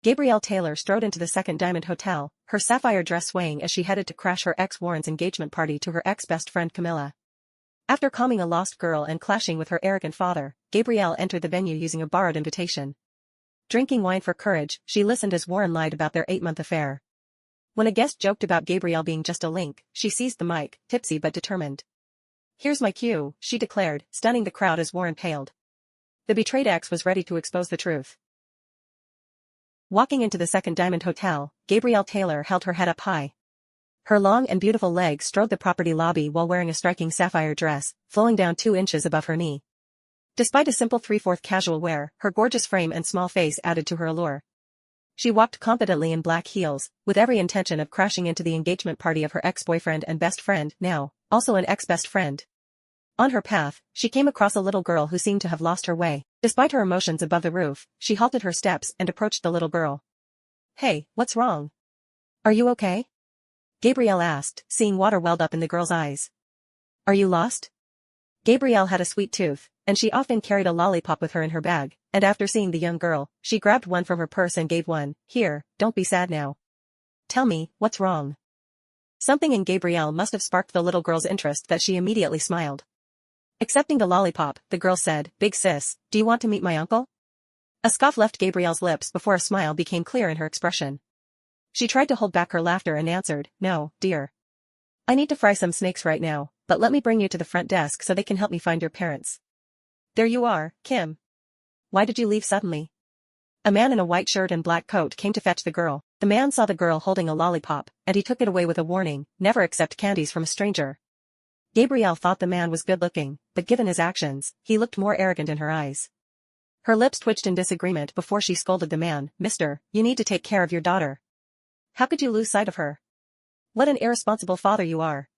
Gabrielle Taylor strode into the Second Diamond Hotel, her sapphire dress swaying as she headed to crash her ex Warren's engagement party to her ex-best friend Camilla. After calming a lost girl and clashing with her arrogant father, Gabrielle entered the venue using a borrowed invitation. Drinking wine for courage, she listened as Warren lied about their 8-month affair. When a guest joked about Gabrielle being just a link, she seized the mic, tipsy but determined. "Here's my cue," she declared, stunning the crowd as Warren paled. The betrayed ex was ready to expose the truth. Walking into the Second Diamond Hotel, Gabrielle Taylor held her head up high. Her long and beautiful legs strode the property lobby while wearing a striking sapphire dress, flowing down 2 inches above her knee. Despite a simple 3/4 casual wear, her gorgeous frame and small face added to her allure. She walked confidently in black heels, with every intention of crashing into the engagement party of her ex-boyfriend and best friend, now, also an ex-best friend. On her path, she came across a little girl who seemed to have lost her way. Despite her emotions above the roof, she halted her steps and approached the little girl. "Hey, what's wrong? Are you okay?" Gabrielle asked, seeing water welled up in the girl's eyes. "Are you lost?" Gabrielle had a sweet tooth, and she often carried a lollipop with her in her bag, and after seeing the young girl, she grabbed one from her purse and gave one. "Here, don't be sad now. Tell me, what's wrong?" Something in Gabrielle must have sparked the little girl's interest that she immediately smiled. Accepting the lollipop, the girl said, "Big sis, do you want to meet my uncle?" A scoff left Gabrielle's lips before a smile became clear in her expression. She tried to hold back her laughter and answered, "No, dear. I need to fry some snakes right now, but let me bring you to the front desk so they can help me find your parents." "There you are, Kim. Why did you leave suddenly?" A man in a white shirt and black coat came to fetch the girl. The man saw the girl holding a lollipop, and he took it away with a warning, "Never accept candies from a stranger." Gabrielle thought the man was good-looking, but given his actions, he looked more arrogant in her eyes. Her lips twitched in disagreement before she scolded the man, "Mister, you need to take care of your daughter. How could you lose sight of her? What an irresponsible father you are."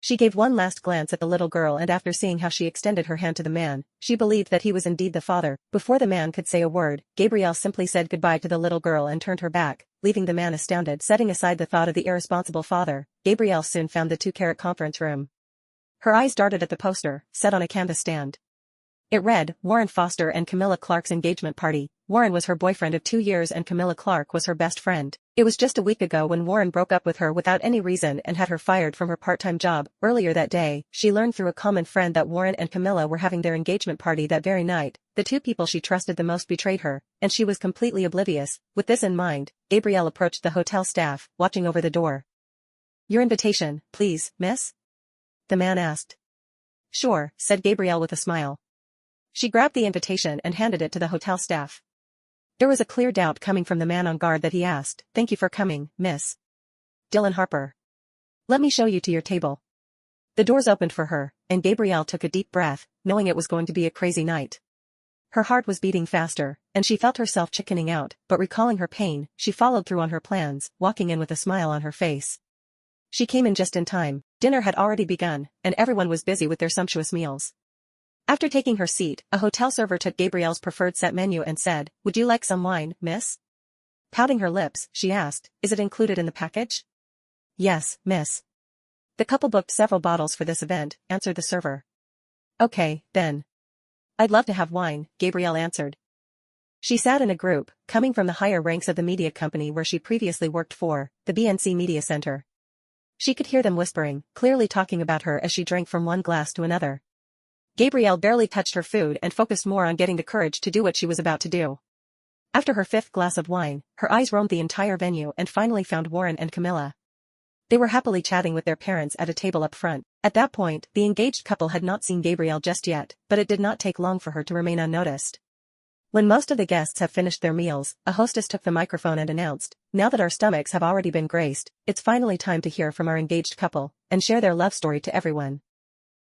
She gave one last glance at the little girl and after seeing how she extended her hand to the man, she believed that he was indeed the father. Before the man could say a word, Gabrielle simply said goodbye to the little girl and turned her back, leaving the man astounded. Setting aside the thought of the irresponsible father, Gabrielle soon found the 2-carat conference room. Her eyes darted at the poster, set on a canvas stand. It read, Warren Foster and Camilla Clark's engagement party. Warren was her boyfriend of 2 years and Camilla Clark was her best friend. It was just a week ago when Warren broke up with her without any reason and had her fired from her part-time job. Earlier that day, she learned through a common friend that Warren and Camilla were having their engagement party that very night. The 2 people she trusted the most betrayed her, and she was completely oblivious. With this in mind, Gabrielle approached the hotel staff, watching over the door. "Your invitation, please, miss?" the man asked. "Sure," said Gabrielle with a smile. She grabbed the invitation and handed it to the hotel staff. There was a clear doubt coming from the man on guard that he asked, "Thank you for coming, miss Dylan Harper. Let me show you to your table." The doors opened for her, and Gabrielle took a deep breath, knowing it was going to be a crazy night. Her heart was beating faster, and she felt herself chickening out, but recalling her pain, she followed through on her plans, walking in with a smile on her face. She came in just in time. Dinner had already begun, and everyone was busy with their sumptuous meals. After taking her seat, a hotel server took Gabrielle's preferred set menu and said, "Would you like some wine, miss?" Pouting her lips, she asked, "Is it included in the package?" "Yes, miss. The couple booked several bottles for this event," answered the server. "Okay, then. I'd love to have wine," Gabrielle answered. She sat in a group, coming from the higher ranks of the media company where she previously worked for, the BNC Media Center. She could hear them whispering, clearly talking about her as she drank from one glass to another. Gabrielle barely touched her food and focused more on getting the courage to do what she was about to do. After her 5th glass of wine, her eyes roamed the entire venue and finally found Warren and Camilla. They were happily chatting with their parents at a table up front. At that point, the engaged couple had not seen Gabrielle just yet, but it did not take long for her to remain unnoticed. When most of the guests have finished their meals, a hostess took the microphone and announced, "Now that our stomachs have already been graced, it's finally time to hear from our engaged couple and share their love story to everyone."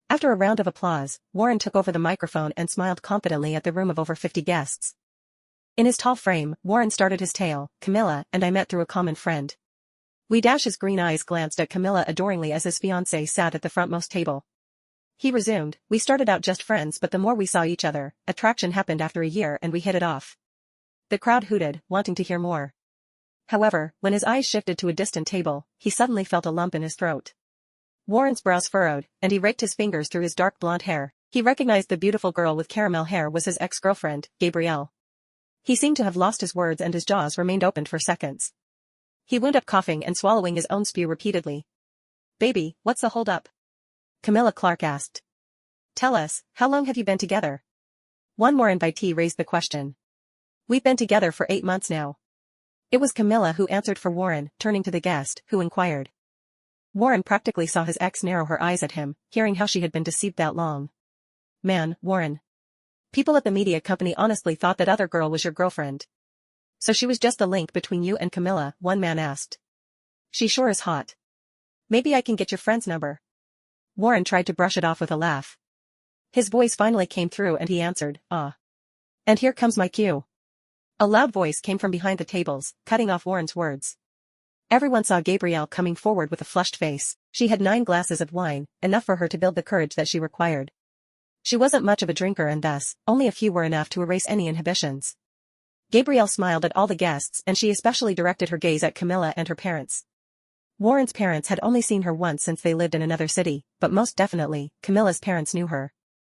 After a round of applause, Warren took over the microphone and smiled confidently at the room of over 50 guests. In his tall frame, Warren started his tale, "Camilla and I met through a common friend." His green eyes glanced at Camilla adoringly as his fiancée sat at the frontmost table. He resumed, "We started out just friends but the more we saw each other, attraction happened after a year and we hit it off." The crowd hooted, wanting to hear more. However, when his eyes shifted to a distant table, he suddenly felt a lump in his throat. Warren's brows furrowed, and he raked his fingers through his dark blonde hair. He recognized the beautiful girl with caramel hair was his ex-girlfriend, Gabrielle. He seemed to have lost his words and his jaws remained opened for seconds. He wound up coughing and swallowing his own spew repeatedly. "Baby, what's the hold-up?" Camilla Clark asked. "Tell us, how long have you been together?" One more invitee raised the question. "We've been together for 8 months now." It was Camilla who answered for Warren, turning to the guest, who inquired. Warren practically saw his ex narrow her eyes at him, hearing how she had been deceived that long. "Man, Warren. People at the media company honestly thought that other girl was your girlfriend." "So she was just the link between you and Camilla?" one man asked. "She sure is hot. Maybe I can get your friend's number." Warren tried to brush it off with a laugh. His voice finally came through and he answered, "Ah. And here comes my cue." A loud voice came from behind the tables, cutting off Warren's words. Everyone saw Gabrielle coming forward with a flushed face. She had 9 glasses of wine, enough for her to build the courage that she required. She wasn't much of a drinker and thus, only a few were enough to erase any inhibitions. Gabrielle smiled at all the guests and she especially directed her gaze at Camilla and her parents. Warren's parents had only seen her once since they lived in another city, but most definitely, Camilla's parents knew her.